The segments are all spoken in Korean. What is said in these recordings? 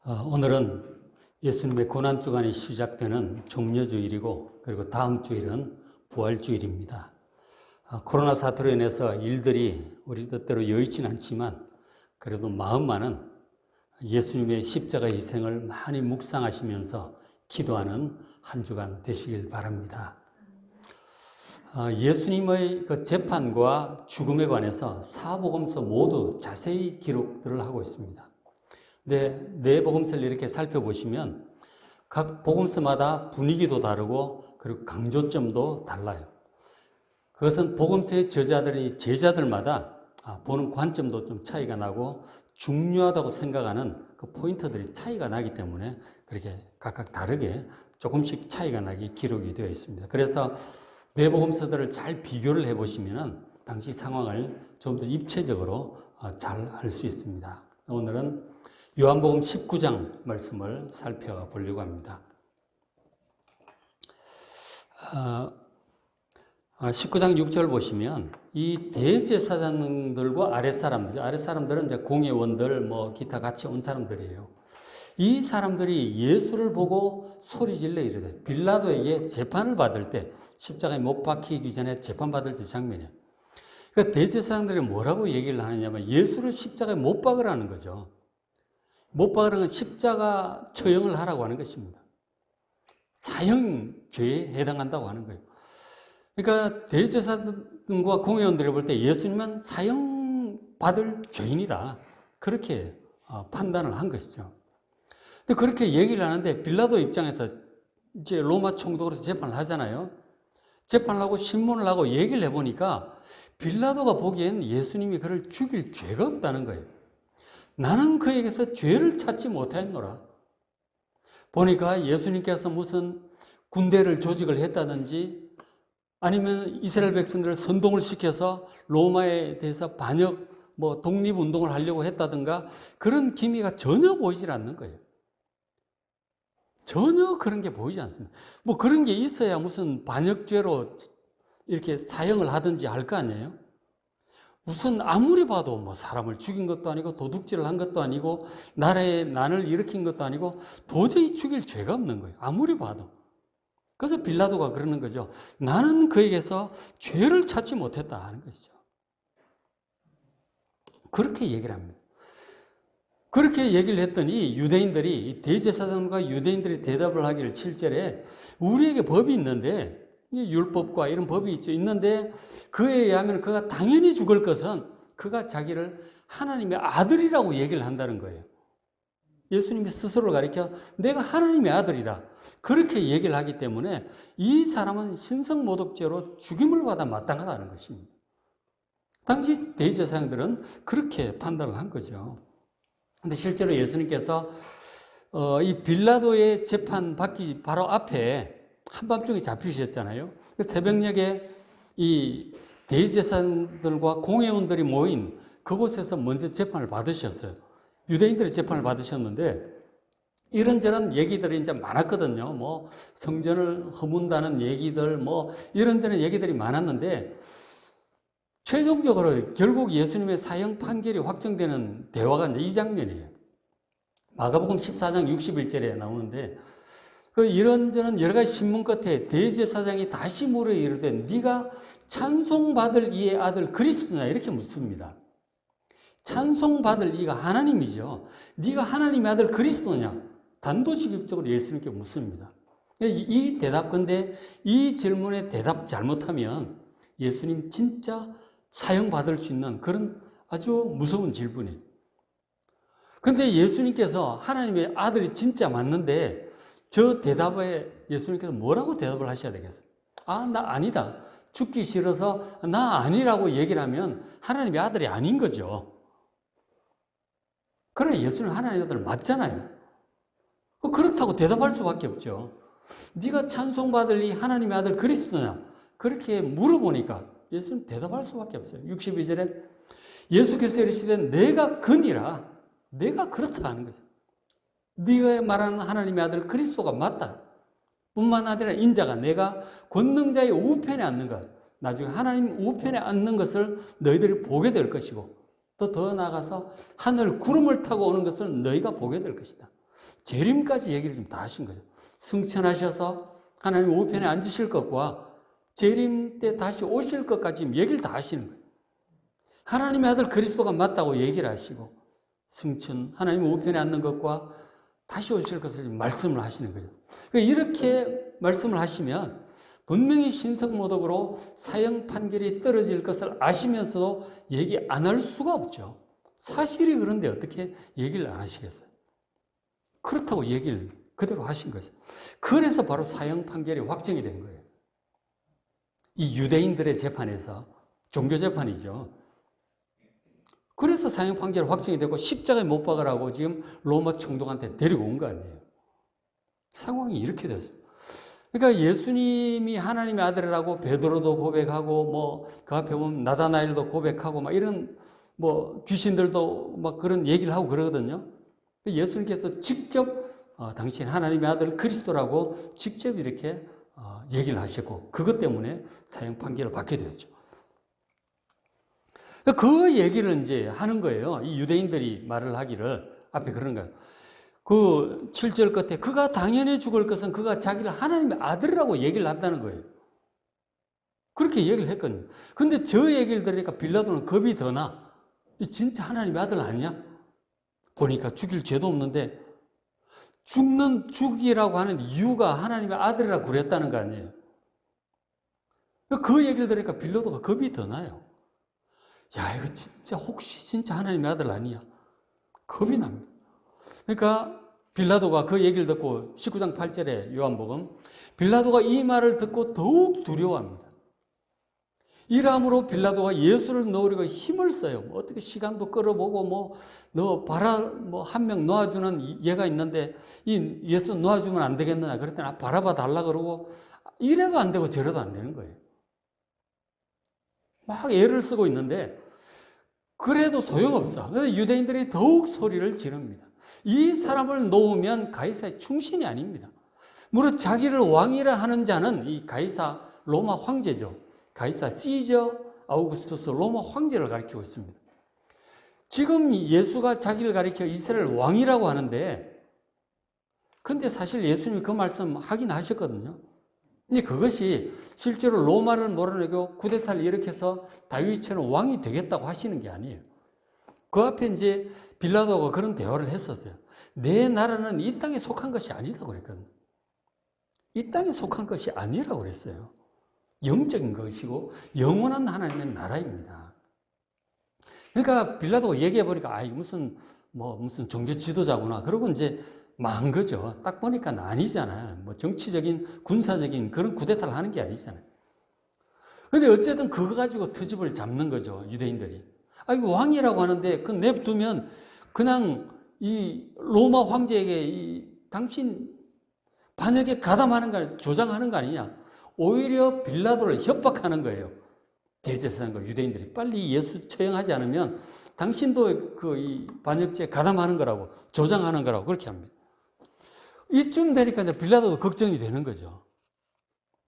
오늘은 예수님의 고난주간이 시작되는 종려주일이고, 그리고 다음 주일은 부활주일입니다. 코로나 사태로 인해서 일들이 우리 뜻대로 여의치는 않지만, 그래도 마음만은 예수님의 십자가 희생을 많이 묵상하시면서 기도하는 한 주간 되시길 바랍니다. 예수님의 그 재판과 죽음에 관해서 사복음서 모두 자세히 기록들을 하고 있습니다. 네 복음서를 이렇게 살펴보시면 각 복음서마다 분위기도 다르고 그리고 강조점도 달라요. 그것은 복음서의 저자들이 제자들마다 보는 관점도 좀 차이가 나고 중요하다고 생각하는 그 포인트들이 차이가 나기 때문에 그렇게 각각 다르게 조금씩 차이가 나게 기록이 되어 있습니다. 그래서 네 복음서들을 잘 비교를 해보시면 당시 상황을 좀 더 입체적으로 잘 알 수 있습니다. 오늘은 요한복음 19장 말씀을 살펴보려고 합니다. 19장 6절 보시면 이 대제사장들과 아랫사람들은 이제 공회원들, 기타 같이 온 사람들이에요. 이 사람들이 예수를 보고 소리질러 이르되, 빌라도에게 재판을 받을 때, 십자가에 못 박히기 전에 재판받을 때 장면이에요. 그러니까 대제사장들이 뭐라고 얘기를 하느냐면 예수를 십자가에 못 박으라는 거죠. 못 박으라는 건 십자가 처형을 하라고 하는 것입니다. 사형죄에 해당한다고 하는 거예요. 그러니까 대제사장과 공회원들이 볼 때 예수님은 사형받을 죄인이다, 그렇게 판단을 한 것이죠. 근데 그렇게 얘기를 하는데 빌라도 입장에서 이제 로마 총독으로서 재판을 하잖아요. 재판을 하고 신문을 하고 얘기를 해보니까 빌라도가 보기엔 예수님이 그를 죽일 죄가 없다는 거예요. 나는 그에게서 죄를 찾지 못하였노라. 보니까 예수님께서 무슨 군대를 조직을 했다든지 아니면 이스라엘 백성들을 선동을 시켜서 로마에 대해서 반역, 독립운동을 하려고 했다든가 그런 기미가 전혀 보이질 않는 거예요. 전혀 그런 게 보이지 않습니다. 그런 게 있어야 무슨 반역죄로 이렇게 사형을 하든지 할 거 아니에요? 무슨 아무리 봐도 사람을 죽인 것도 아니고 도둑질을 한 것도 아니고 나라에 난을 일으킨 것도 아니고 도저히 죽일 죄가 없는 거예요. 아무리 봐도. 그래서 빌라도가 그러는 거죠. 나는 그에게서 죄를 찾지 못했다 하는 것이죠. 그렇게 얘기를 합니다. 그렇게 얘기를 했더니 유대인들이, 대제사장과 유대인들이 대답을 하기를 7절에 우리에게 법이 있는데, 율법과 이런 법이 있는데 그에 의하면 그가 당연히 죽을 것은 그가 자기를 하나님의 아들이라고 얘기를 한다는 거예요. 예수님이 스스로를 가리켜 내가 하나님의 아들이다, 그렇게 얘기를 하기 때문에 이 사람은 신성모독죄로 죽임을 받아 마땅하다는 것입니다. 당시 대제사장들은 그렇게 판단을 한 거죠. 근데 실제로 예수님께서 이 빌라도의 재판 받기 바로 앞에 한밤중에 잡히셨잖아요. 새벽녘에 이 대제사장들과 공회원들이 모인 그곳에서 먼저 재판을 받으셨어요. 유대인들이 재판을 받으셨는데 이런저런 얘기들이 이제 많았거든요. 성전을 허문다는 얘기들, 이런저런 얘기들이 많았는데 최종적으로 결국 예수님의 사형 판결이 확정되는 대화가 이제 이 장면이에요. 마가복음 14장 61절에 나오는데 이런저런 여러 가지 신문 끝에 대제사장이 다시 물어 이르되 네가 찬송받을 이의 아들 그리스도냐, 이렇게 묻습니다. 찬송받을 이가 하나님이죠. 네가 하나님의 아들 그리스도냐, 단도직입적으로 예수님께 묻습니다. 이 대답건데 이 질문에 대답 잘못하면 예수님 진짜 사형받을 수 있는 그런 아주 무서운 질문이에요. 그런데 예수님께서 하나님의 아들이 진짜 맞는데 저 대답에 예수님께서 뭐라고 대답을 하셔야 되겠어요? 나 아니다, 죽기 싫어서 나 아니라고 얘기를 하면 하나님의 아들이 아닌 거죠. 그러나 예수는 하나님의 아들 맞잖아요. 그렇다고 대답할 수밖에 없죠. 네가 찬송받을 이 하나님의 아들 그리스도냐, 그렇게 물어보니까 예수는 대답할 수밖에 없어요. 62절에 예수께서 이르시되 내가 그니라, 내가 그렇다 하는 거죠. 네가 말하는 하나님의 아들 그리스도가 맞다. 뿐만 아니라 인자가 내가 권능자의 우편에 앉는 것, 나중에 하나님 우편에 앉는 것을 너희들이 보게 될 것이고 또 더 나아가서 하늘 구름을 타고 오는 것을 너희가 보게 될 것이다. 재림까지 얘기를 좀 다 하신 거죠. 승천하셔서 하나님 우편에 앉으실 것과 재림 때 다시 오실 것까지 얘기를 다 하시는 거예요. 하나님의 아들 그리스도가 맞다고 얘기를 하시고 승천, 하나님 우편에 앉는 것과 다시 오실 것을 말씀을 하시는 거죠. 이렇게 말씀을 하시면 분명히 신성모독으로 사형 판결이 떨어질 것을 아시면서도 얘기 안 할 수가 없죠. 사실이 그런데 어떻게 얘기를 안 하시겠어요? 그렇다고 얘기를 그대로 하신 거죠. 그래서 바로 사형 판결이 확정이 된 거예요. 이 유대인들의 재판에서, 종교재판이죠. 그래서 사형 판결이 확정이 되고 십자가에 못 박으라고 지금 로마 총독한테 데리고 온 거 아니에요. 상황이 이렇게 됐습니다. 그러니까 예수님이 하나님의 아들이라고 베드로도 고백하고 그 앞에 보면 나다나엘도 고백하고 이런 귀신들도 그런 얘기를 하고 그러거든요. 예수님께서 직접 당신 하나님의 아들 그리스도라고 직접 이렇게 얘기를 하셨고 그것 때문에 사형 판결을 받게 되었죠. 그 얘기를 이제 하는 거예요. 이 유대인들이 말을 하기를 앞에 그런 거예요. 그 7절 끝에 그가 당연히 죽을 것은 그가 자기를 하나님의 아들이라고 얘기를 한다는 거예요. 그렇게 얘기를 했거든요. 근데 저 얘기를 들으니까 빌라도는 겁이 더 나. 진짜 하나님의 아들 아니냐? 보니까 죽일 죄도 없는데 죽이라고 하는 이유가 하나님의 아들이라고 그랬다는 거 아니에요. 그 얘기를 들으니까 빌라도가 겁이 더 나요. 야, 이거 진짜 혹시 진짜 하나님의 아들 아니야? 겁이 납니다. 그러니까 빌라도가 그 얘기를 듣고 19장 8절에 요한복음 빌라도가 이 말을 듣고 더욱 두려워합니다. 이러므로 빌라도가 예수를 넣으려고 힘을 써요. 어떻게 시간도 끌어보고 한 명 놓아주는 얘가 있는데 이 예수 놓아주면 안 되겠느냐 그랬더니 바라봐 달라 그러고 이래도 안 되고 저래도 안 되는 거예요. 막 애를 쓰고 있는데 그래도 소용없어. 그래서 유대인들이 더욱 소리를 지릅니다. 이 사람을 놓으면 가이사의 충신이 아닙니다. 무릇 자기를 왕이라 하는 자는 이 가이사 로마 황제죠. 가이사 시저 아우구스투스 로마 황제를 가리키고 있습니다. 지금 예수가 자기를 가리켜 이스라엘 왕이라고 하는데 근데 사실 예수님이 그 말씀 하긴 하셨거든요. 근데 그것이 실제로 로마를 몰아내고 쿠데타를 일으켜서 다윗처럼 왕이 되겠다고 하시는 게 아니에요. 그 앞에 이제 빌라도가 그런 대화를 했었어요. 내 나라는 이 땅에 속한 것이 아니라고 그랬거든요. 이 땅에 속한 것이 아니라고 그랬어요. 영적인 것이고 영원한 하나님의 나라입니다. 그러니까 빌라도가 얘기해 보니까 무슨 종교 지도자구나. 그러고 이제 망한 거죠. 딱 보니까 아니잖아요. 정치적인 군사적인 그런 쿠데타를 하는 게 아니잖아요. 그런데 어쨌든 그거 가지고 트집을 잡는 거죠. 유대인들이. 왕이라고 하는데 그 냅두면 그냥 이 로마 황제에게 당신 반역에 가담하는 거 조장하는 거 아니냐. 오히려 빌라도를 협박하는 거예요. 대제사장과 유대인들이 빨리 예수 처형하지 않으면 당신도 이 반역죄에 가담하는 거라고 조장하는 거라고 그렇게 합니다. 이쯤 되니까 이제 빌라도도 걱정이 되는 거죠.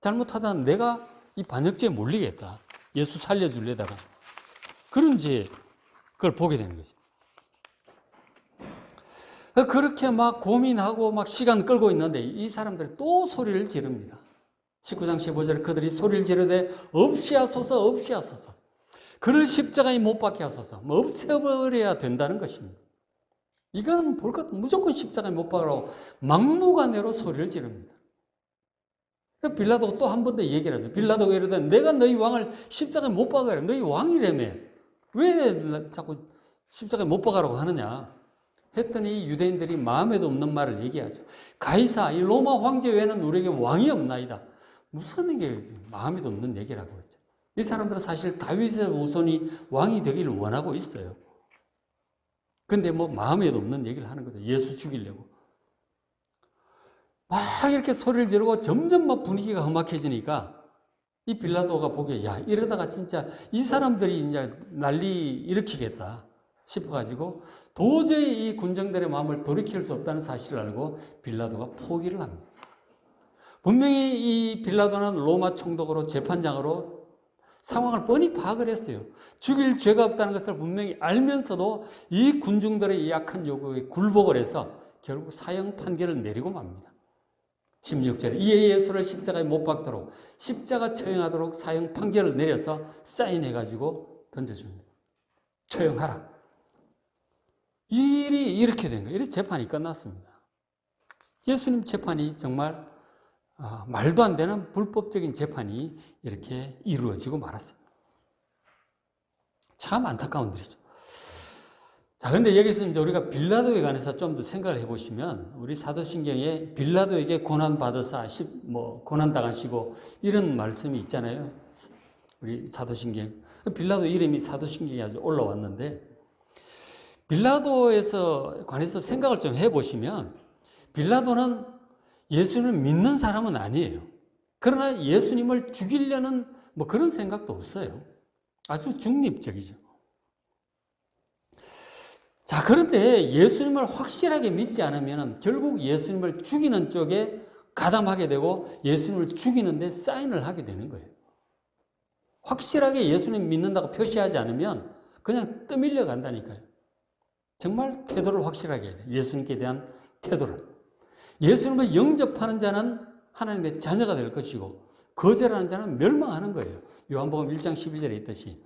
잘못하다 내가 이 반역죄에 몰리겠다. 예수 살려주려다가. 그런지 그걸 보게 되는 거죠. 그렇게 막 고민하고 막 시간 끌고 있는데 이 사람들이 또 소리를 지릅니다. 19장 15절에 그들이 소리를 지르되 없이하소서 없이하소서 그를 십자가에 못 박게 하소서 없애버려야 된다는 것입니다. 이건 볼 것 무조건 십자가에 못 박으라고 막무가내로 소리를 지릅니다. 빌라도가 또 한 번 더 얘기를 하죠. 빌라도가 이러되 내가 너희 왕을 십자가에 못 박으라. 너희 왕이라며. 왜 자꾸 십자가에 못 박으라고 하느냐. 했더니 유대인들이 마음에도 없는 말을 얘기하죠. 가이사, 이 로마 황제 외에는 우리에게 왕이 없나이다. 무슨 게 마음에도 없는 얘기라고 했죠. 이 사람들은 사실 다윗의 후손이 왕이 되기를 원하고 있어요. 근데 마음에도 없는 얘기를 하는 거죠. 예수 죽이려고. 막 이렇게 소리를 지르고 점점 분위기가 험악해지니까 이 빌라도가 보기에 이러다가 진짜 이 사람들이 이제 난리 일으키겠다 싶어가지고 도저히 이 군정들의 마음을 돌이킬 수 없다는 사실을 알고 빌라도가 포기를 합니다. 분명히 이 빌라도는 로마 총독으로 재판장으로 상황을 뻔히 파악을 했어요. 죽일 죄가 없다는 것을 분명히 알면서도 이 군중들의 약한 요구에 굴복을 해서 결국 사형 판결을 내리고 맙니다. 16절에 이에 예수를 십자가에 못 박도록 십자가 처형하도록 사형 판결을 내려서 사인해가지고 던져줍니다. 처형하라. 이 일이 이렇게 된 거예요. 이렇게 재판이 끝났습니다. 예수님 재판이 정말 말도 안 되는 불법적인 재판이 이렇게 이루어지고 말았습니다. 참 안타까운 일이죠. 자, 그런데 여기서 이제 우리가 빌라도에 관해서 좀 더 생각을 해보시면, 우리 사도신경에 빌라도에게 고난받으사, 고난당하시고, 이런 말씀이 있잖아요. 우리 사도신경. 빌라도 이름이 사도신경에 아주 올라왔는데, 빌라도에서 관해서 생각을 좀 해보시면, 빌라도는 예수님을 믿는 사람은 아니에요. 그러나 예수님을 죽이려는 그런 생각도 없어요. 아주 중립적이죠. 자, 그런데 예수님을 확실하게 믿지 않으면 결국 예수님을 죽이는 쪽에 가담하게 되고 예수님을 죽이는데 사인을 하게 되는 거예요. 확실하게 예수님 믿는다고 표시하지 않으면 그냥 떠밀려 간다니까요. 정말 태도를 확실하게 해야 돼요. 예수님께 대한 태도를. 예수님을 영접하는 자는 하나님의 자녀가 될 것이고 거절하는 자는 멸망하는 거예요. 요한복음 1장 12절에 있듯이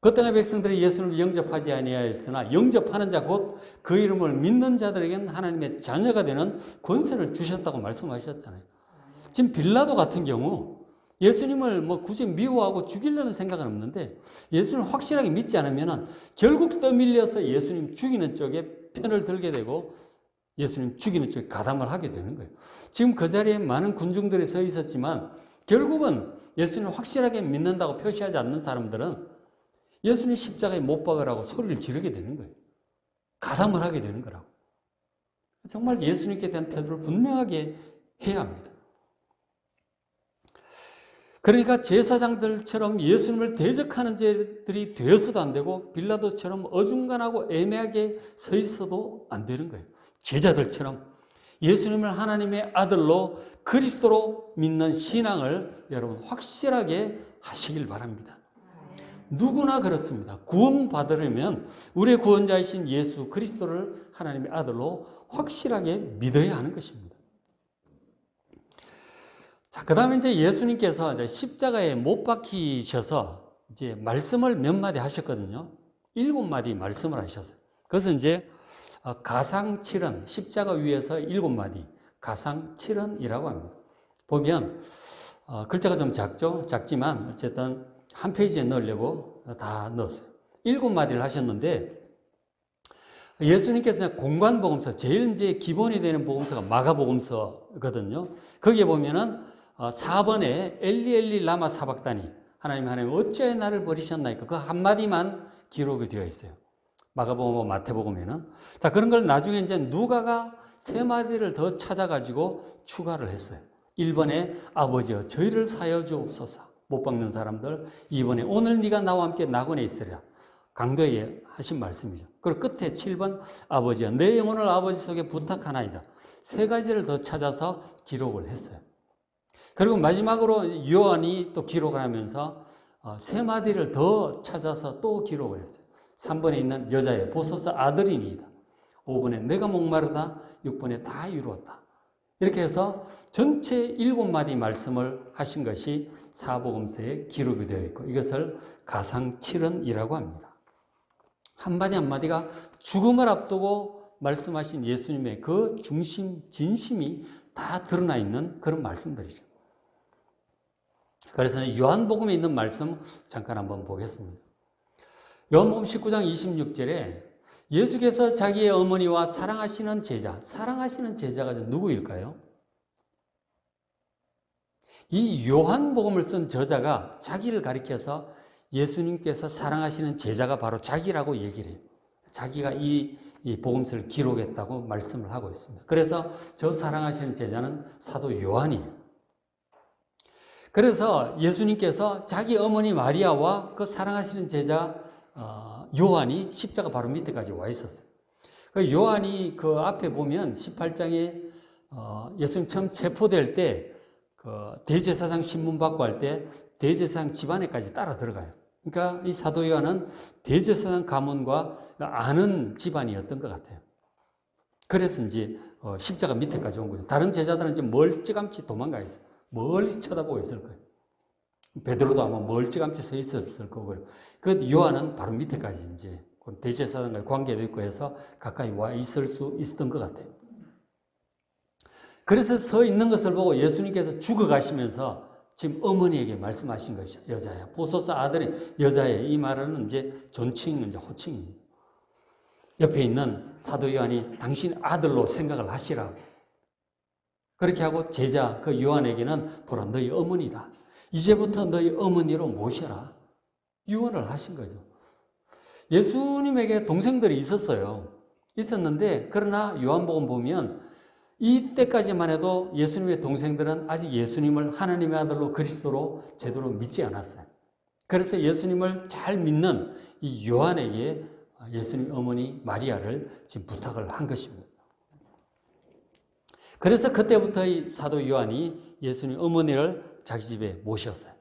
그 땅의 백성들이 예수님을 영접하지 아니하였으나 영접하는 자 곧 그 이름을 믿는 자들에게는 하나님의 자녀가 되는 권세를 주셨다고 말씀하셨잖아요. 지금 빌라도 같은 경우 예수님을 굳이 미워하고 죽이려는 생각은 없는데 예수님을 확실하게 믿지 않으면 결국 떠밀려서 예수님 죽이는 쪽에 편을 들게 되고 예수님 죽이는 쪽에 가담을 하게 되는 거예요. 지금 그 자리에 많은 군중들이 서 있었지만 결국은 예수님을 확실하게 믿는다고 표시하지 않는 사람들은 예수님 십자가에 못 박으라고 소리를 지르게 되는 거예요. 가담을 하게 되는 거라고. 정말 예수님께 대한 태도를 분명하게 해야 합니다. 그러니까 제사장들처럼 예수님을 대적하는 자들이 되어서도 안 되고 빌라도처럼 어중간하고 애매하게 서 있어도 안 되는 거예요. 제자들처럼 예수님을 하나님의 아들로 그리스도로 믿는 신앙을 여러분 확실하게 하시길 바랍니다. 누구나 그렇습니다. 구원받으려면 우리의 구원자이신 예수 그리스도를 하나님의 아들로 확실하게 믿어야 하는 것입니다. 자, 그 다음에 이제 예수님께서 이제 십자가에 못 박히셔서 이제 말씀을 몇 마디 하셨거든요. 7마디 말씀을 하셨어요. 그래서 이제 가상 7언, 십자가 위에서 7마디, 가상 7언이라고 합니다. 보면 글자가 좀 작지만 어쨌든 한 페이지에 넣으려고 다 넣었어요. 7마디를 하셨는데 예수님께서 공관복음서, 제일 이제 기본이 되는 복음서가 마가복음서거든요. 거기에 보면은 4번에 엘리 엘리 라마 사박다니, 하나님 어찌하여 나를 버리셨나이까, 그 한마디만 기록이 되어 있어요. 마가복음, 마태복음에는. 자, 그런 걸 나중에 이제 누가가 3마디를 더 찾아가지고 추가를 했어요. 1번에 아버지여 저희를 사여 주옵소서, 못 박는 사람들. 2번에 오늘 네가 나와 함께 낙원에 있으리라, 강도에게 하신 말씀이죠. 그리고 끝에 7번 아버지여 내 영혼을 아버지 속에 부탁하나이다. 3가지를 더 찾아서 기록을 했어요. 그리고 마지막으로 요한이 또 기록을 하면서 3마디를 더 찾아서 또 기록을 했어요. 3번에 있는 여자의 보소서 아들이니이다. 5번에 내가 목마르다. 6번에 다 이루었다. 이렇게 해서 전체 7마디 말씀을 하신 것이 사복음서에 기록이 되어 있고 이것을 가상 7언이라고 합니다. 한마디 한마디가 죽음을 앞두고 말씀하신 예수님의 그 중심, 진심이 다 드러나 있는 그런 말씀들이죠. 그래서 요한복음에 있는 말씀 잠깐 한번 보겠습니다. 요한복음 19장 26절에 예수께서 자기의 어머니와 사랑하시는 제자가 누구일까요? 이 요한복음을 쓴 저자가 자기를 가리켜서 예수님께서 사랑하시는 제자가 바로 자기라고 얘기를 해요. 자기가 이 복음서를 기록했다고 말씀을 하고 있습니다. 그래서 저 사랑하시는 제자는 사도 요한이에요. 그래서 예수님께서 자기 어머니 마리아와 그 사랑하시는 제자 요한이 십자가 바로 밑에까지 와 있었어요. 그 요한이 그 앞에 보면 18장에 예수님 처음 체포될 때 그 대제사장 신문 받고 할 때 대제사장 집안에까지 따라 들어가요. 그러니까 이 사도 요한은 대제사장 가문과 아는 집안이었던 것 같아요. 그래서 이제 십자가 밑에까지 온 거예요. 다른 제자들은 이제 멀찌감치 도망가 있어요. 멀리 쳐다보고 있을 거예요. 베드로도 아마 멀찌감치 서 있었을 거고요. 그 요한은 바로 밑에까지 이제 대제사장과의 관계도 있고 해서 가까이 와 있을 수 있었던 것 같아요. 그래서 서 있는 것을 보고 예수님께서 죽어가시면서 지금 어머니에게 말씀하신 것이죠. 여자야. 보소서 아들이 여자야. 이 말은 이제 존칭, 이제 호칭입니다. 옆에 있는 사도 요한이 당신 아들로 생각을 하시라고. 그렇게 하고 제자 그 요한에게는 보라 너희 어머니다. 이제부터 너희 어머니로 모셔라. 유언을 하신 거죠. 예수님에게 동생들이 있었어요. 있었는데 그러나 요한복음 보면 이때까지만 해도 예수님의 동생들은 아직 예수님을 하나님의 아들로 그리스도로 제대로 믿지 않았어요. 그래서 예수님을 잘 믿는 이 요한에게 예수님 어머니 마리아를 지금 부탁을 한 것입니다. 그래서 그때부터 이 사도 요한이 예수님 어머니를 자기 집에 모셨어요.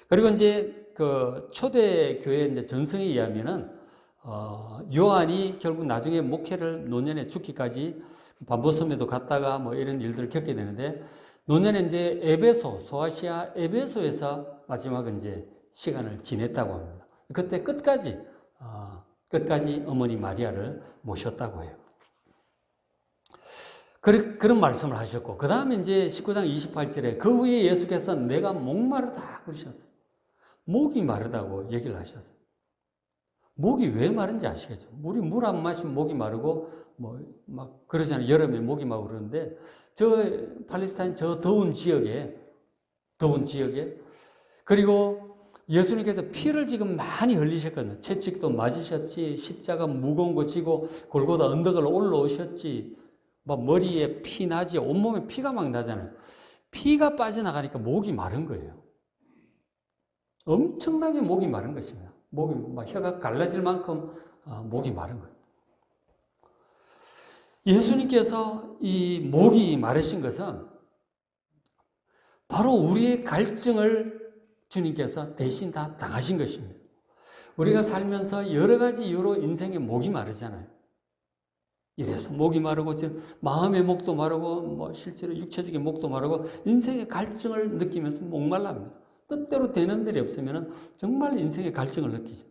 그리고 이제 그 초대교회 이제 전승에 의하면은 요한이 결국 나중에 목회를 노년에 죽기까지 반보섬에도 갔다가 뭐 이런 일들을 겪게 되는데 노년에 이제 에베소, 소아시아 에베소에서 마지막 이제 시간을 지냈다고 합니다. 그때 끝까지 어머니 마리아를 모셨다고 해요. 그런 말씀을 하셨고, 그 다음에 이제 19장 28절에 그 후에 예수께서 내가 목마르다 그러셨어요. 목이 마르다고 얘기를 하셨어요. 목이 왜 마른지 아시겠죠? 우리 물 안 마시면 목이 마르고, 막 그러잖아요. 여름에 목이 막 그러는데, 저 팔레스타인 저 더운 지역에, 그리고 예수님께서 피를 지금 많이 흘리셨거든요. 채찍도 맞으셨지, 십자가 무거운 거 지고 골고다 언덕을 올라오셨지, 막 머리에 피 나지, 온몸에 피가 막 나잖아요. 피가 빠져나가니까 목이 마른 거예요. 엄청나게 목이 마른 것입니다. 목이 막 혀가 갈라질 만큼 목이 마른 거예요. 예수님께서 이 목이 마르신 것은 바로 우리의 갈증을 주님께서 대신 다 당하신 것입니다. 우리가 살면서 여러 가지 이유로 인생의 목이 마르잖아요. 이래서 목이 마르고 마음의 목도 마르고 뭐 실제로 육체적인 목도 마르고 인생의 갈증을 느끼면서 목말랍니다. 뜻대로 되는 일이 없으면 정말 인생의 갈증을 느끼죠.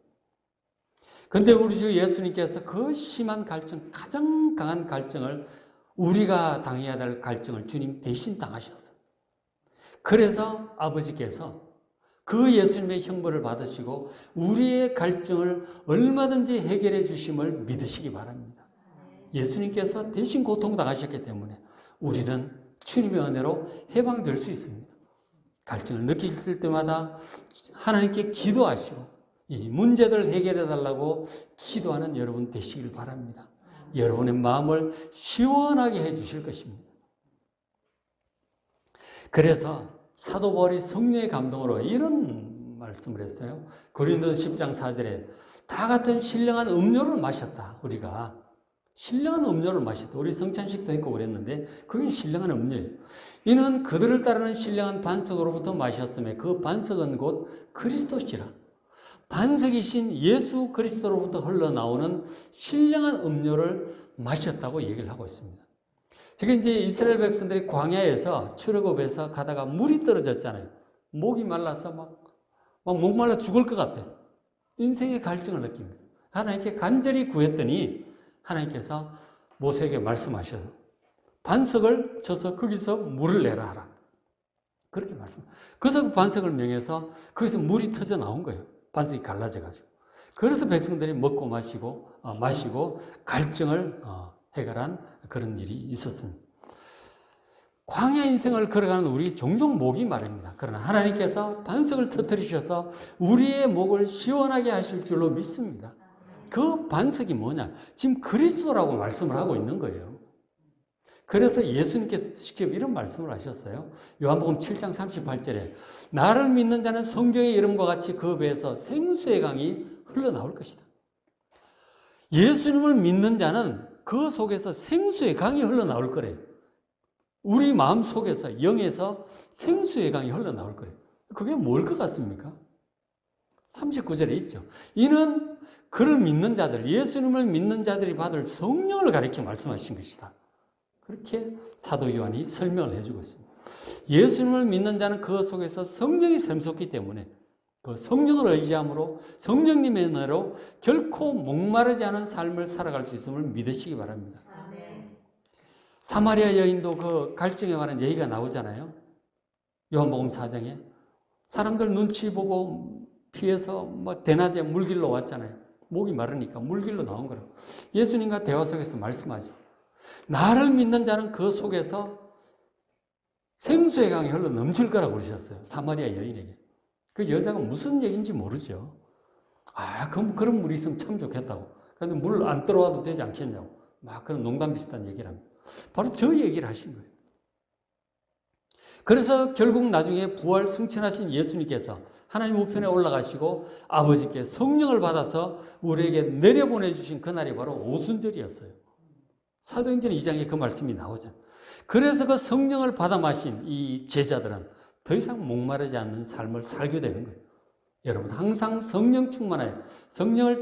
그런데 우리 주 예수님께서 그 심한 갈증, 가장 강한 갈증을 우리가 당해야 될 갈증을 주님 대신 당하셨어요. 그래서 아버지께서 그 예수님의 형벌을 받으시고 우리의 갈증을 얼마든지 해결해 주심을 믿으시기 바랍니다. 예수님께서 대신 고통당하셨기 때문에 우리는 주님의 은혜로 해방될 수 있습니다. 갈증을 느끼실 때마다 하나님께 기도하시고 이 문제들을 해결해 달라고 기도하는 여러분 되시길 바랍니다. 여러분의 마음을 시원하게 해 주실 것입니다. 그래서 사도 바울이 성령의 감동으로 이런 말씀을 했어요. 고린도서 10장 4절에 다 같은 신령한 음료를 마셨다. 우리가 신령한 음료를 마셨다. 우리 성찬식도 했고 그랬는데 그게 신령한 음료예요. 이는 그들을 따르는 신령한 반석으로부터 마셨음에 그 반석은 곧 그리스도시라. 반석이신 예수 그리스도로부터 흘러나오는 신령한 음료를 마셨다고 얘기를 하고 있습니다. 지금 이제 이스라엘 백성들이 광야에서 출애굽에서 가다가 물이 떨어졌잖아요. 목이 말라서 막 목말라 죽을 것 같아요. 인생의 갈증을 느낍니다. 하나님께 간절히 구했더니 하나님께서 모세에게 말씀하셔서 반석을 쳐서 거기서 물을 내라 하라. 그렇게 말씀. 그래서 그 반석을 명해서 거기서 물이 터져 나온 거예요. 반석이 갈라져가지고. 그래서 백성들이 먹고 마시고 갈증을 해결한 그런 일이 있었습니다. 광야 인생을 걸어가는 우리 종종 목이 마릅니다. 그러나 하나님께서 반석을 터뜨리셔서 우리의 목을 시원하게 하실 줄로 믿습니다. 그 반석이 뭐냐? 지금 그리스도라고 말씀을 하고 있는 거예요. 그래서 예수님께서 직접 이런 말씀을 하셨어요. 요한복음 7장 38절에 나를 믿는 자는 성경의 이름과 같이 그 배에서 생수의 강이 흘러나올 것이다. 예수님을 믿는 자는 그 속에서 생수의 강이 흘러나올 거래요. 우리 마음 속에서 영에서 생수의 강이 흘러나올 거래요. 그게 뭘 것 같습니까? 39절에 있죠. 이는 그를 믿는 자들, 예수님을 믿는 자들이 받을 성령을 가리켜 말씀하신 것이다. 그렇게 사도 요한이 설명을 해주고 있습니다. 예수님을 믿는 자는 그 속에서 성령이 샘솟기 때문에 그 성령을 의지함으로 성령님의 은혜로 결코 목마르지 않은 삶을 살아갈 수 있음을 믿으시기 바랍니다. 아멘. 사마리아 여인도 그 갈증에 관한 얘기가 나오잖아요. 요한복음 4장에 사람들 눈치 보고 피해서 뭐 대낮에 물길로 왔잖아요. 목이 마르니까 물길로 나온 거라고. 예수님과 대화 속에서 말씀하죠. 나를 믿는 자는 그 속에서 생수의 강이 흘러 넘칠 거라고 그러셨어요. 사마리아 여인에게. 그 여자가 무슨 얘기인지 모르죠. 그럼 물이 있으면 참 좋겠다고. 근데 물 안 들어와도 되지 않겠냐고. 막 그런 농담 비슷한 얘기를 합니다. 바로 저 얘기를 하신 거예요. 그래서 결국 나중에 부활 승천하신 예수님께서 하나님 우편에 올라가시고 아버지께 성령을 받아서 우리에게 내려보내주신 그날이 바로 오순절이었어요. 사도행전 2장에 그 말씀이 나오잖아요. 그래서 그 성령을 받아 마신 이 제자들은 더 이상 목마르지 않는 삶을 살게 되는 거예요. 여러분 항상 성령을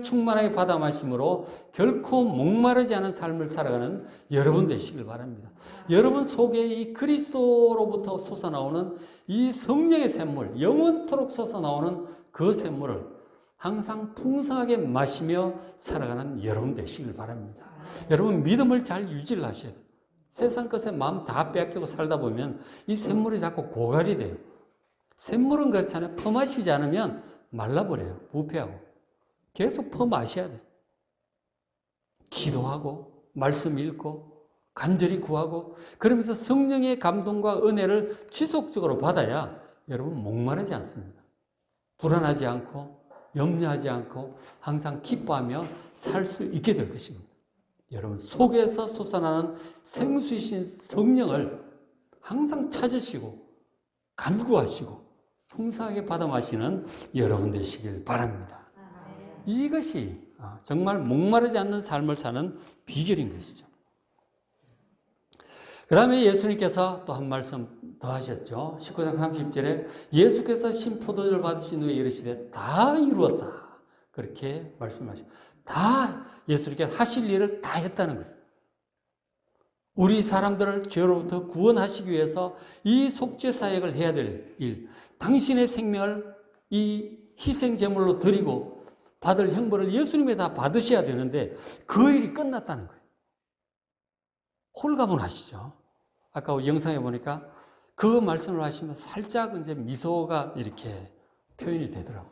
충만하게 받아 마심으로 결코 목마르지 않은 삶을 살아가는 여러분 되시길 바랍니다. 여러분 속에 이 그리스도로부터 솟아나오는 이 성령의 샘물, 영원토록 솟아나오는 그 샘물을 항상 풍성하게 마시며 살아가는 여러분 되시길 바랍니다. 여러분 믿음을 잘 유지를 하셔야 돼요. 세상 것에 마음 다 빼앗기고 살다 보면 이 샘물이 자꾸 고갈이 돼요. 샘물은 그렇잖아요. 퍼마시지 않으면 말라버려요. 부패하고. 계속 퍼마셔야 돼요. 기도하고 말씀 읽고 간절히 구하고 그러면서 성령의 감동과 은혜를 지속적으로 받아야 여러분 목마르지 않습니다. 불안하지 않고 염려하지 않고 항상 기뻐하며 살 수 있게 될 것입니다. 여러분 속에서 솟아나는 생수이신 성령을 항상 찾으시고 간구하시고 풍성하게 받아 마시는 여러분 되시길 바랍니다. 이것이 정말 목마르지 않는 삶을 사는 비결인 것이죠. 그 다음에 예수님께서 또 한 말씀 더 하셨죠. 19장 30절에 예수께서 신포도주를 받으신 후에 이르시되 다 이루었다. 그렇게 말씀하셨죠. 다 예수님께서 하실 일을 다 했다는 거예요. 우리 사람들을 죄로부터 구원하시기 위해서 이 속죄 사역을 해야 될 일, 당신의 생명을 이 희생제물로 드리고 받을 형벌을 예수님이 다 받으셔야 되는데 그 일이 끝났다는 거예요. 홀가분하시죠. 아까 영상에 보니까 그 말씀을 하시면 살짝 이제 미소가 이렇게 표현이 되더라고요.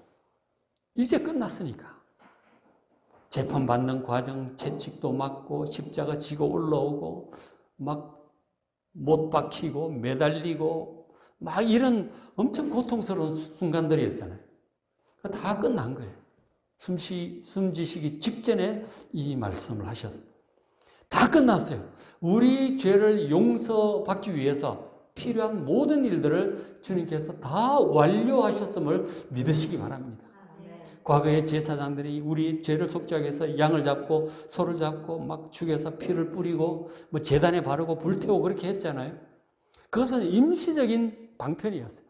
이제 끝났으니까. 재판받는 과정, 채찍도 맞고 십자가 지고 올라오고 막 못 박히고 매달리고 막 이런 엄청 고통스러운 순간들이었잖아요. 다 끝난 거예요. 숨지시기 직전에 이 말씀을 하셨어요. 다 끝났어요. 우리 죄를 용서받기 위해서 필요한 모든 일들을 주님께서 다 완료하셨음을 믿으시기 바랍니다. 과거의 제사장들이 우리 죄를 속죄하기 위해서 양을 잡고 소를 잡고 막 죽여서 피를 뿌리고 뭐 제단에 바르고 불태우고 그렇게 했잖아요. 그것은 임시적인 방편이었어요.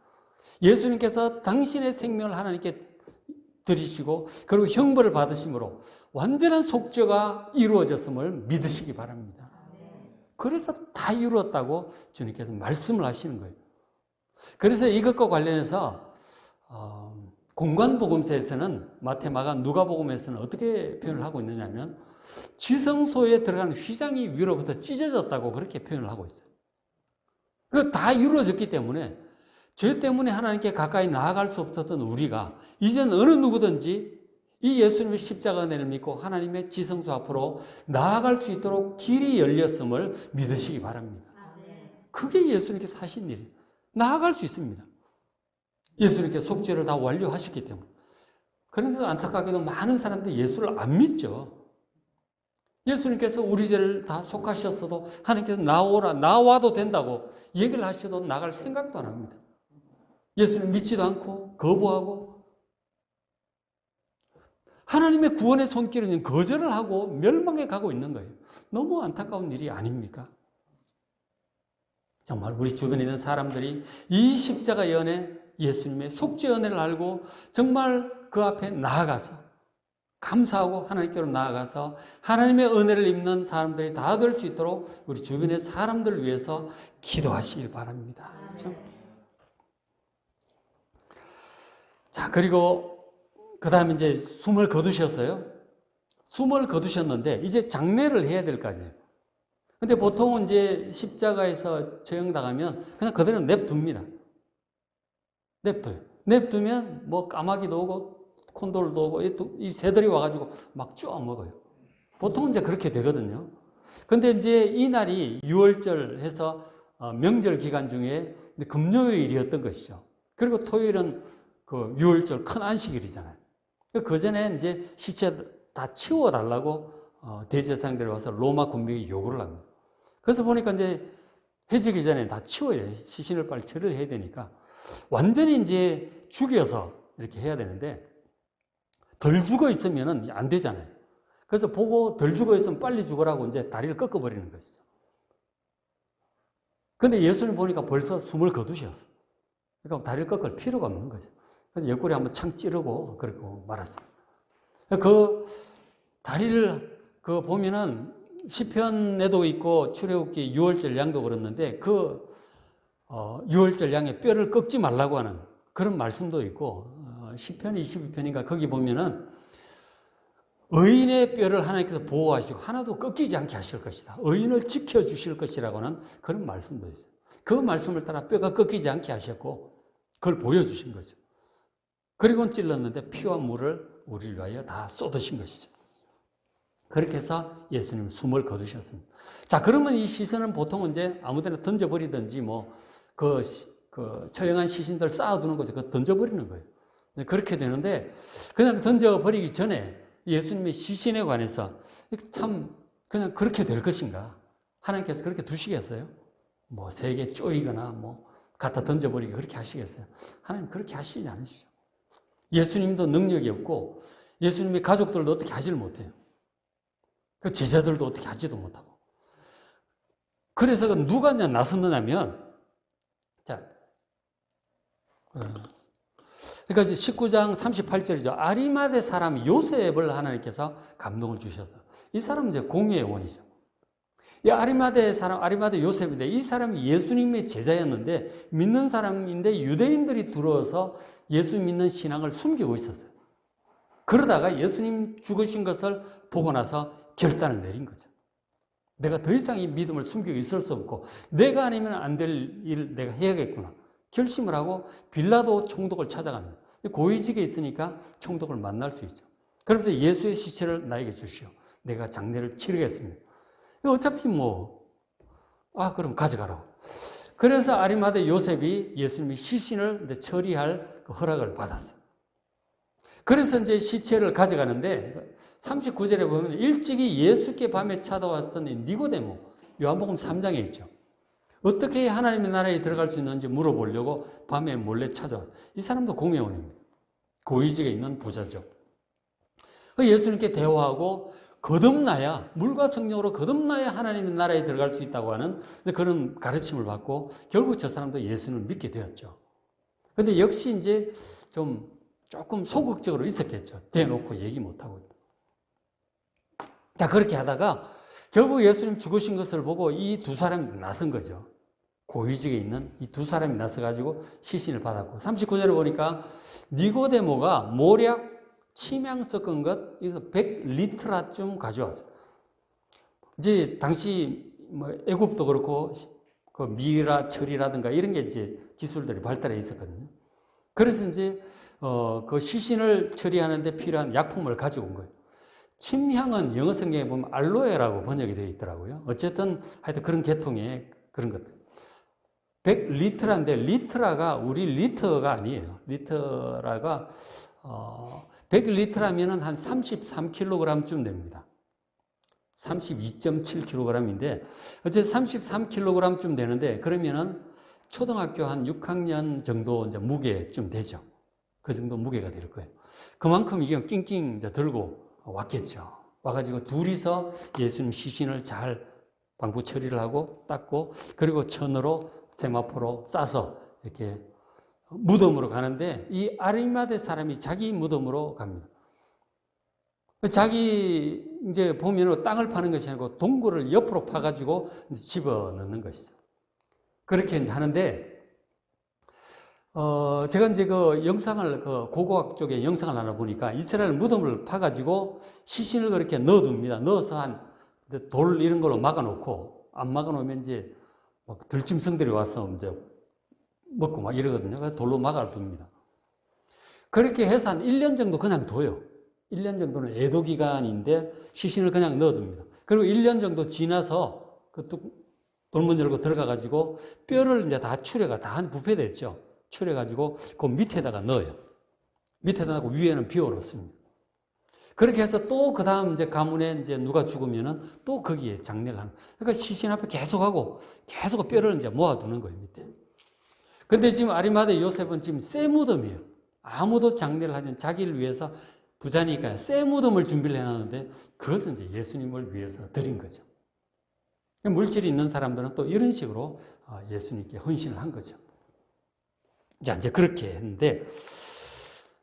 예수님께서 당신의 생명을 하나님께 드리시고 그리고 형벌을 받으심으로 완전한 속죄가 이루어졌음을 믿으시기 바랍니다. 그래서 다 이루었다고 주님께서 말씀을 하시는 거예요. 그래서 이것과 관련해서 공관복음서에서는 마태, 마가, 누가복음에서는 어떻게 표현을 하고 있느냐면 지성소에 들어가는 휘장이 위로부터 찢어졌다고 그렇게 표현을 하고 있어요. 그거 다 이루어졌기 때문에 죄 때문에 하나님께 가까이 나아갈 수 없었던 우리가 이젠 어느 누구든지 이 예수님의 십자가 은혜를 믿고 하나님의 지성소 앞으로 나아갈 수 있도록 길이 열렸음을 믿으시기 바랍니다. 그게 예수님께서 하신 일이에요. 나아갈 수 있습니다. 예수님께서 속죄를 다 완료하셨기 때문에. 그래서 안타깝게도 많은 사람들이 예수를 안 믿죠. 예수님께서 우리 죄를 다 속하셨어도 하나님께서 나와도 된다고 얘기를 하셔도 나갈 생각도 안 합니다. 예수님 믿지도 않고 거부하고 하나님의 구원의 손길은 거절을 하고 멸망해 가고 있는 거예요. 너무 안타까운 일이 아닙니까? 정말 우리 주변에 있는 사람들이 이 십자가의 은혜, 예수님의 속죄 은혜를 알고 정말 그 앞에 나아가서 감사하고 하나님께로 나아가서 하나님의 은혜를 입는 사람들이 다 될 수 있도록 우리 주변의 사람들을 위해서 기도하시길 바랍니다. 그렇죠? 자, 그리고 그 다음에 이제 숨을 거두셨어요. 숨을 거두셨는데 이제 장례를 해야 될 거 아니에요. 근데 보통은 이제 십자가에서 처형당하면 그냥 그대로 냅둡니다. 냅둬요. 냅두면 뭐 까마귀도 오고 콘돌도 오고 이 새들이 와가지고 막 쪼아 먹어요. 보통은 이제 그렇게 되거든요. 근데 이제 이 날이 6월절 해서 명절 기간 중에 금요일이었던 것이죠. 그리고 토요일은 그 6월절 큰 안식일이잖아요. 그 전에 이제 시체 다 치워달라고 대제사장들이 와서 로마 군병이 요구를 합니다. 그래서 보니까 이제 해지기 전에 다 치워야 돼요. 시신을 빨리 처리를 해야 되니까. 완전히 이제 죽여서 이렇게 해야 되는데 덜 죽어 있으면 안 되잖아요. 그래서 보고 덜 죽어 있으면 빨리 죽으라고 이제 다리를 꺾어버리는 것이죠. 근데 예수님 보니까 벌써 숨을 거두셨어. 그러니까 다리를 꺾을 필요가 없는 거죠. 그래서 옆구리 한번 창 찌르고 그러고 말았습니다. 그 다리를 그 보면은 시편에도 있고 출애굽기 6월절 양도 그랬는데 그 6월절 양의 뼈를 꺾지 말라고 하는 그런 말씀도 있고 시편 22편인가 거기 보면은 의인의 뼈를 하나님께서 보호하시고 하나도 꺾이지 않게 하실 것이다. 의인을 지켜주실 것이라고 하는 그런 말씀도 있어요. 그 말씀을 따라 뼈가 꺾이지 않게 하셨고 그걸 보여주신 거죠. 그리고 찔렀는데 피와 물을 우리를 위하여 다 쏟으신 것이죠. 그렇게 해서 예수님 숨을 거두셨습니다. 자, 그러면 이 시신은 보통 이제 아무데나 던져버리든지 그 처형한 시신들 쌓아두는 거죠. 그거 던져버리는 거예요. 그렇게 되는데 그냥 던져버리기 전에 예수님의 시신에 관해서 참 그냥 그렇게 될 것인가? 하나님께서 그렇게 두시겠어요? 뭐 세게 쪼이거나 뭐 갖다 던져버리기 그렇게 하시겠어요? 하나님 그렇게 하시지 않으시죠. 예수님도 능력이 없고 예수님의 가족들도 어떻게 하지를 못해요. 그 제자들도 어떻게 하지도 못하고. 그래서 누가 나섰느냐면 자, 그러니까 19장 38절이죠. 아리마대 사람 요셉을 하나님께서 감동을 주셔서 이 사람은 이제 공의의 원이죠. 이 아리마대 사람, 아리마대 요셉인데 이 사람이 예수님의 제자였는데 믿는 사람인데 유대인들이 들어와서 예수 믿는 신앙을 숨기고 있었어요. 그러다가 예수님 죽으신 것을 보고 나서 결단을 내린 거죠. 내가 더 이상 이 믿음을 숨기고 있을 수 없고 내가 아니면 안 될 일을 내가 해야겠구나. 결심을 하고 빌라도 총독을 찾아갑니다. 고위직에 있으니까 총독을 만날 수 있죠. 그러면서 예수의 시체를 나에게 주시오. 내가 장례를 치르겠습니다. 어차피 그럼 가져가라고. 그래서 아리마대 요셉이 예수님의 시신을 처리할 허락을 받았어요. 그래서 이제 시체를 가져가는데 39절에 보면 일찍이 예수께 밤에 찾아왔던 니고데모, 요한복음 3장에 있죠. 어떻게 하나님의 나라에 들어갈 수 있는지 물어보려고 밤에 몰래 찾아왔어요. 이 사람도 공회원입니다. 고위직에 있는 부자죠. 예수님께 대화하고 거듭나야, 물과 성령으로 거듭나야 하나님의 나라에 들어갈 수 있다고 하는 그런 가르침을 받고 결국 저 사람도 예수님을 믿게 되었죠. 근데 역시 이제 조금 소극적으로 있었겠죠. 대놓고 얘기 못하고. 자, 그렇게 하다가 결국 예수님 죽으신 것을 보고 이 두 사람이 나선 거죠. 고위직에 있는 이 두 사람이 나서가지고 시신을 받았고 39절에 보니까 니고데모가 모략 침향 섞은 것, 그래서 100리트라쯤 가져왔어요. 이제 당시 애굽도 그렇고 그 미라 처리라든가 이런 게 이제 기술들이 발달해 있었거든요. 그래서 이제 그 시신을 처리하는데 필요한 약품을 가지고 온 거예요. 침향은 영어 성경에 보면 알로에라고 번역이 되어 있더라고요. 어쨌든 하여튼 그런 계통의 그런 것들. 100리트라인데 리트라가 우리 리터가 아니에요. 리트라가 100리트라면은 한 33kg쯤 됩니다. 32.7kg인데 어쨌든 33kg쯤 되는데 그러면은 초등학교 한 6학년 정도 이제 무게쯤 되죠. 그 정도 무게가 될 거예요. 그만큼 이게 낑낑 이제 들고 왔겠죠. 와가지고 둘이서 예수님 시신을 잘 방부 처리를 하고 닦고 그리고 천으로 세마포로 싸서 이렇게 무덤으로 가는데 이 아리마대 사람이 자기 무덤으로 갑니다. 자기 이제 보면 땅을 파는 것이 아니고 동굴을 옆으로 파가지고 집어넣는 것이죠. 그렇게 이제 하는데 제가 이제 그 영상을 그 고고학 쪽에 영상을 하나 보니까 이스라엘 무덤을 파가지고 시신을 그렇게 넣어둡니다. 넣어서 한 돌 이런 걸로 막아놓고 안 막아놓으면 이제 막 들짐승들이 와서 이제 먹고 막 이러거든요. 그래서 돌로 막아둡니다. 그렇게 해서 한 1년 정도 그냥 둬요. 1년 정도는 애도 기간인데 시신을 그냥 넣어둡니다. 그리고 1년 정도 지나서 그 돌문 열고 들어가가지고 뼈를 이제 다 추려가 다 한 부패됐죠. 추려가지고 그 밑에다가 넣어요. 밑에다 넣고 위에는 비워놓습니다. 그렇게 해서 또 그 다음 이제 가문에 이제 누가 죽으면은 또 거기에 장례를 하는. 그러니까 시신 앞에 계속 뼈를 이제 모아두는 거예요, 밑에. 근데 지금 아리마대 요셉은 지금 새 무덤이에요. 아무도 장례를 하지 않는 자기를 위해서 부자니까 새 무덤을 준비를 해놨는데 그것은 이제 예수님을 위해서 드린 거죠. 물질이 있는 사람들은 또 이런 식으로 예수님께 헌신을 한 거죠. 이제 그렇게 했는데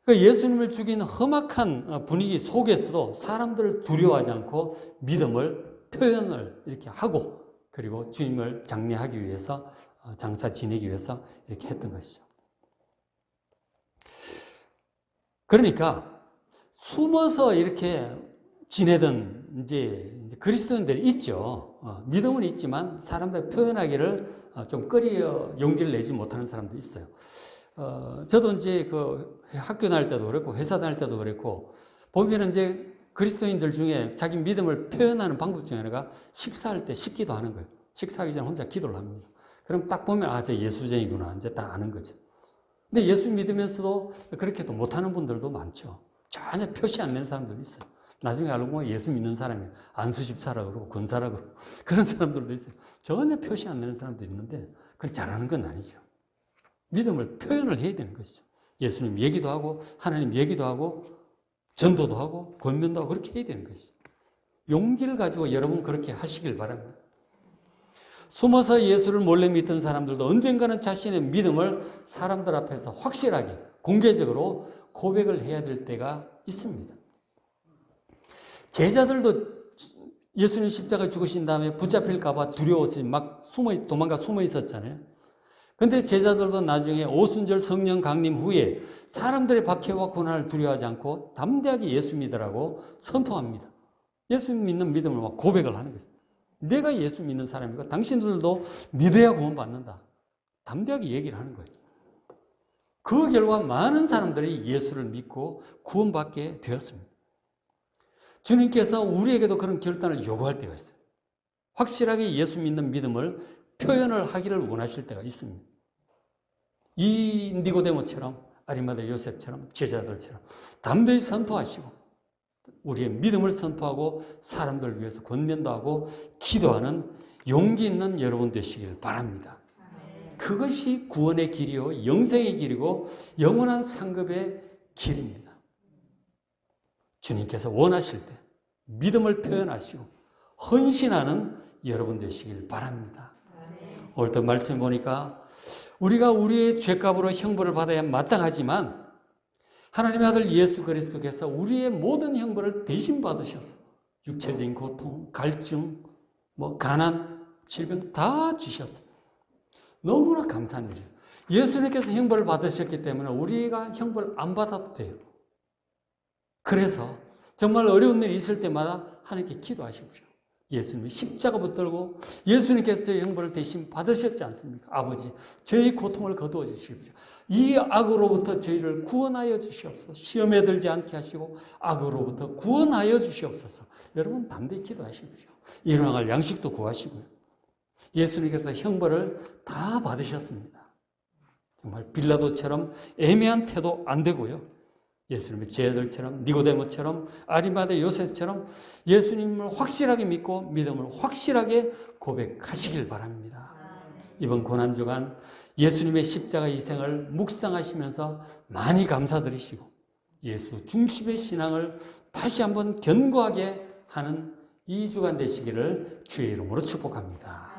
예수님을 죽인 험악한 분위기 속에서도 사람들을 두려워하지 않고 믿음을 표현을 이렇게 하고 그리고 주님을 장례하기 위해서 장사 지내기 위해서 이렇게 했던 것이죠. 그러니까 숨어서 이렇게 지내던 이제 그리스도인들이 있죠. 믿음은 있지만 사람들 표현하기를 좀 꺼려 용기를 내지 못하는 사람도 있어요. 저도 이제 그 학교 다닐 때도 그랬고 회사 다닐 때도 그랬고 보면 이제 그리스도인들 중에 자기 믿음을 표현하는 방법 중에 하나가 식사할 때 식기도 하는 거예요. 식사하기 전에 혼자 기도를 합니다. 그럼 딱 보면 저 예수쟁이구나 이제 딱 아는 거죠. 근데 예수 믿으면서도 그렇게도 못하는 분들도 많죠. 전혀 표시 안 내는 사람들도 있어요. 나중에 알고 보면 예수 믿는 사람이 안수집사라 그러고 권사라 그러고 그런 사람들도 있어요. 전혀 표시 안 내는 사람도 있는데 그걸 잘하는 건 아니죠. 믿음을 표현을 해야 되는 것이죠. 예수님 얘기도 하고 하나님 얘기도 하고 전도도 하고 권면도 하고 그렇게 해야 되는 것이죠. 용기를 가지고 여러분 그렇게 하시길 바랍니다. 숨어서 예수를 몰래 믿던 사람들도 언젠가는 자신의 믿음을 사람들 앞에서 확실하게 공개적으로 고백을 해야 될 때가 있습니다. 제자들도 예수님 십자가 죽으신 다음에 붙잡힐까 봐 두려워서 막 도망가 숨어 있었잖아요. 근데 제자들도 나중에 오순절 성령 강림 후에 사람들의 박해와 고난을 두려워하지 않고 담대하게 예수 믿으라고 선포합니다. 예수 믿는 믿음을 막 고백을 하는 거죠. 내가 예수 믿는 사람이고 당신들도 믿어야 구원받는다. 담대하게 얘기를 하는 거예요. 그 결과 많은 사람들이 예수를 믿고 구원받게 되었습니다. 주님께서 우리에게도 그런 결단을 요구할 때가 있어요. 확실하게 예수 믿는 믿음을 표현을 하기를 원하실 때가 있습니다. 이 니고데모처럼 아리마대 요셉처럼 제자들처럼 담대히 선포하시고 우리의 믿음을 선포하고 사람들을 위해서 권면도 하고 기도하는 용기 있는 여러분 되시길 바랍니다. 그것이 구원의 길이요 영생의 길이고 영원한 상급의 길입니다. 주님께서 원하실 때 믿음을 표현하시고 헌신하는 여러분 되시길 바랍니다. 오늘 또 말씀 보니까 우리가 우리의 죄값으로 형벌을 받아야 마땅하지만 하나님의 아들 예수 그리스도께서 우리의 모든 형벌을 대신 받으셔서 육체적인 고통, 갈증, 가난, 질병 다 지셨어요. 너무나 감사한 일이에요. 예수님께서 형벌을 받으셨기 때문에 우리가 형벌 안 받아도 돼요. 그래서 정말 어려운 일이 있을 때마다 하나님께 기도하십시오. 예수님이 십자가 붙들고 예수님께서 형벌을 대신 받으셨지 않습니까? 아버지, 저희 고통을 거두어 주십시오. 이 악으로부터 저희를 구원하여 주시옵소서. 시험에 들지 않게 하시고 악으로부터 구원하여 주시옵소서. 여러분 담대히 기도하십시오. 일어나갈 양식도 구하시고요. 예수님께서 형벌을 다 받으셨습니다. 정말 빌라도처럼 애매한 태도 안 되고요. 예수님의 제자들처럼 니고데모처럼 아리마대 요셉처럼 예수님을 확실하게 믿고 믿음을 확실하게 고백하시길 바랍니다. 이번 고난주간 예수님의 십자가 희생을 묵상하시면서 많이 감사드리시고 예수 중심의 신앙을 다시 한번 견고하게 하는 이 주간 되시기를 주의 이름으로 축복합니다.